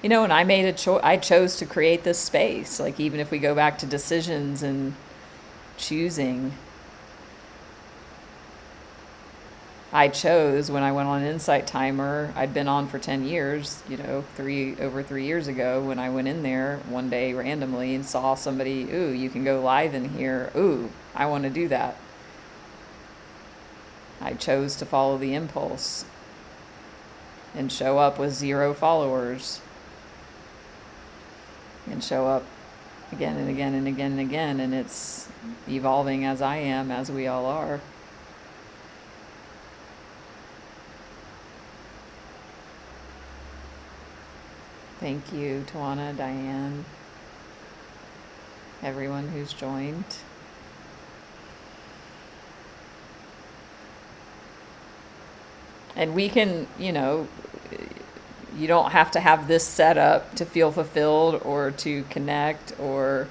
And I made I chose to create this space. Like, even if we go back to decisions and choosing, I chose when I went on Insight Timer. I'd been on for 10 years, over 3 years ago, when I went in there one day randomly and saw somebody, ooh, you can go live in here. Ooh, I want to do that. I chose to follow the impulse and show up with 0 followers and show up again and again and again and again. And it's evolving as I am, as we all are. Thank you, Tawana, Diane, everyone who's joined. And we can, you don't have to have this set up to feel fulfilled or to connect, or,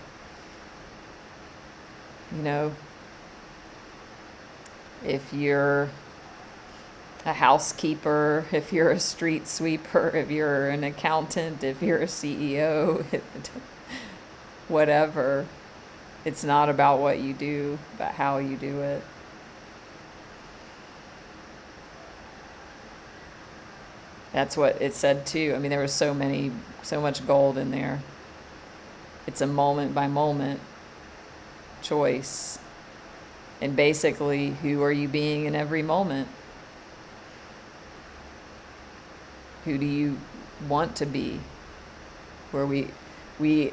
if you're a housekeeper, if you're a street sweeper, if you're an accountant, if you're a CEO, whatever. It's not about what you do, but how you do it. That's what it said too. I mean, there was so much gold in there. It's a moment by moment choice. And basically, who are you being in every moment? Who do you want to be? we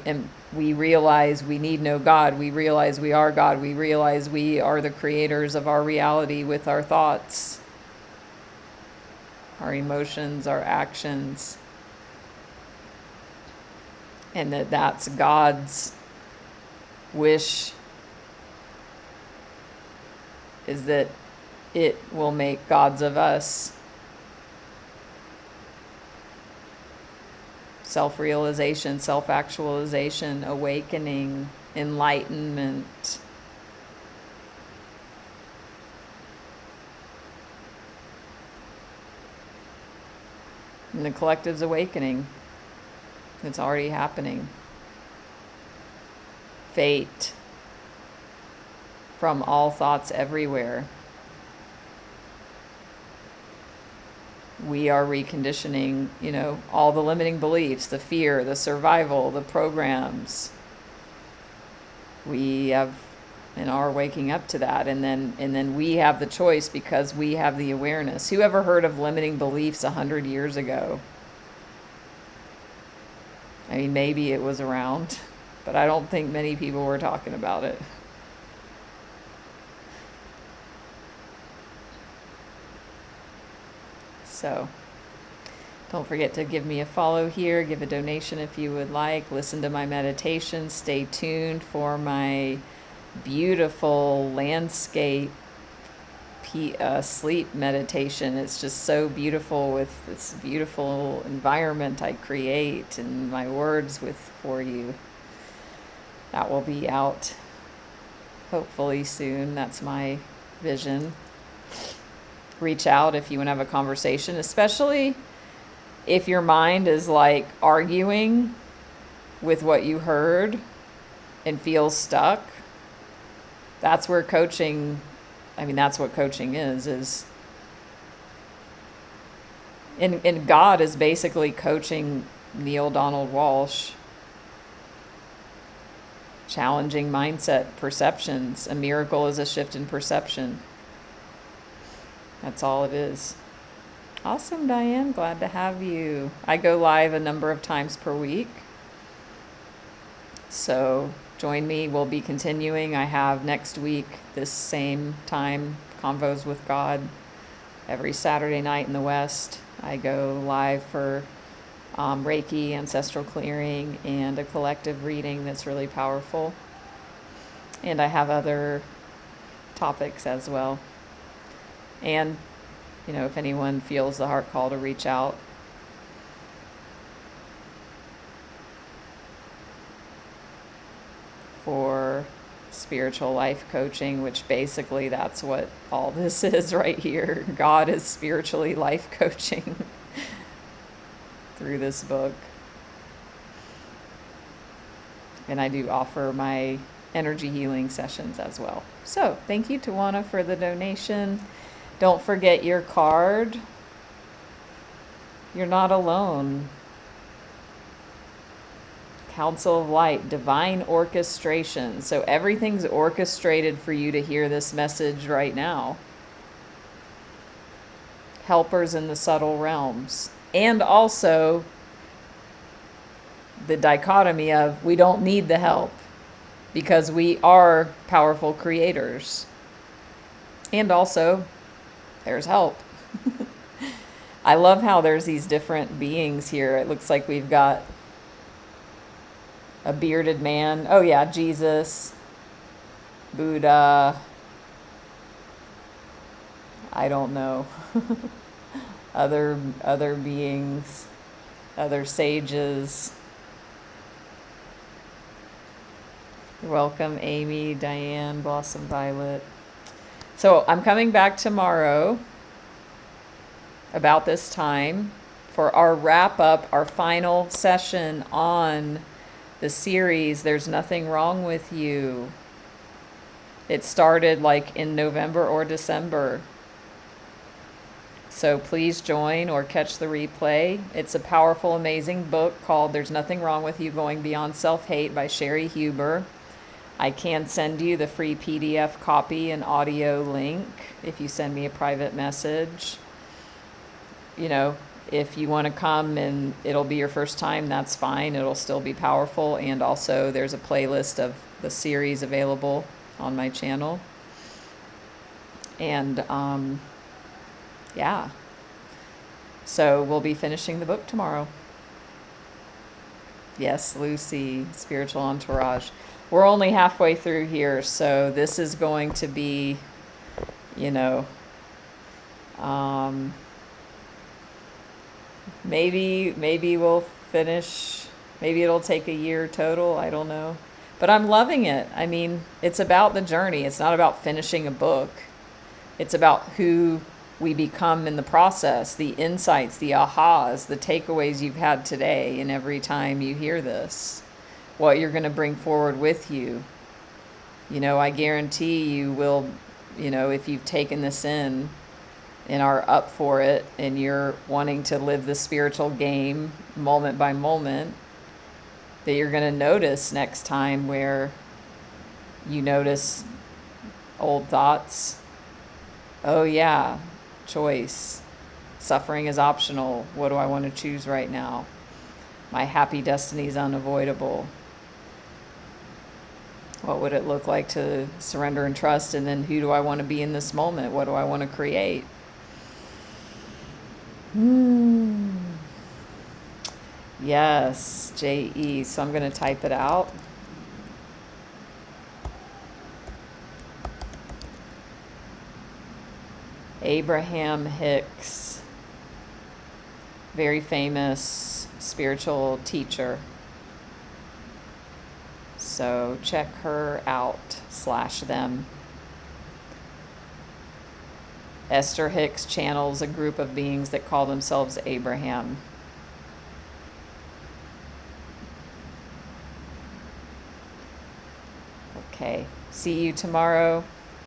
realize we need no God. We realize we are God. We realize we are the creators of our reality with our thoughts, our emotions, our actions. And that's God's wish, is that it will make gods of us. Self-realization, self-actualization, awakening, enlightenment. And the collective's awakening. It's already happening. Fate from all thoughts everywhere. We are reconditioning, all the limiting beliefs, the fear, the survival, the programs. We have and are waking up to that, and then we have the choice because we have the awareness. Who ever heard of limiting beliefs 100 years ago? I mean, maybe it was around, but I don't think many people were talking about it. So don't forget to give me a follow here, give a donation if you would like, listen to my meditation, stay tuned for my beautiful landscape sleep meditation. It's just so beautiful with this beautiful environment I create and my words for you. That will be out hopefully soon. That's my vision. Reach out if you want to have a conversation, especially if your mind is like arguing with what you heard and feels stuck. That's where coaching, that's what coaching is and God is basically coaching Neale Donald Walsch, challenging mindset perceptions. A miracle is a shift in perception. That's all it is. Awesome, Diane. Glad to have you. I go live a number of times per week. So join me. We'll be continuing. I have next week, this same time, Convos with God, every Saturday night in the West. I go live for Reiki, Ancestral Clearing, and a collective reading that's really powerful. And I have other topics as well. And, if anyone feels the heart call to reach out. For spiritual life coaching, which basically that's what all this is right here. God is spiritually life coaching through this book. And I do offer my energy healing sessions as well. So thank you, Tawana, for the donation. Don't forget your card. You're not alone. Council of Light, divine orchestration. So everything's orchestrated for you to hear this message right now. Helpers in the subtle realms. And also the dichotomy of we don't need the help because we are powerful creators. And also there's help. I love how there's these different beings here. It looks like we've got a bearded man. Oh yeah, Jesus, Buddha. I don't know. other beings, other sages. You're welcome, Amy, Diane, Blossom Violet. So I'm coming back tomorrow about this time for our wrap up, our final session on the series, There's Nothing Wrong with You. It started like in November or December. So please join or catch the replay. It's a powerful, amazing book called There's Nothing Wrong with You, Going Beyond Self-Hate by Sherry Huber. I can send you the free PDF copy and audio link if you send me a private message. If you want to come and it'll be your first time, that's fine. It'll still be powerful. And also, there's a playlist of the series available on my channel. And yeah. So we'll be finishing the book tomorrow. Yes, Lucy, Spiritual Entourage. We're only halfway through here, so this is going to be, you know, maybe we'll finish, maybe it'll take a year total, I don't know. But I'm loving it. I mean, it's about the journey. It's not about finishing a book. It's about who we become in the process, the insights, the ahas, the takeaways you've had today, and every time you hear this, what you're going to bring forward with you. You know, I guarantee you will, you know, if you've taken this in and are up for it and you're wanting to live the spiritual game moment by moment, that you're going to notice next time where you notice old thoughts. Oh yeah, choice. Suffering is optional. What do I want to choose right now? My happy destiny is unavoidable. What would it look like to surrender and trust? And then who do I want to be in this moment? What do I want to create? Yes, J-E. So I'm going to type it out. Abraham Hicks, very famous spiritual teacher. So check her out / them. Esther Hicks channels a group of beings that call themselves Abraham. Okay, see you tomorrow.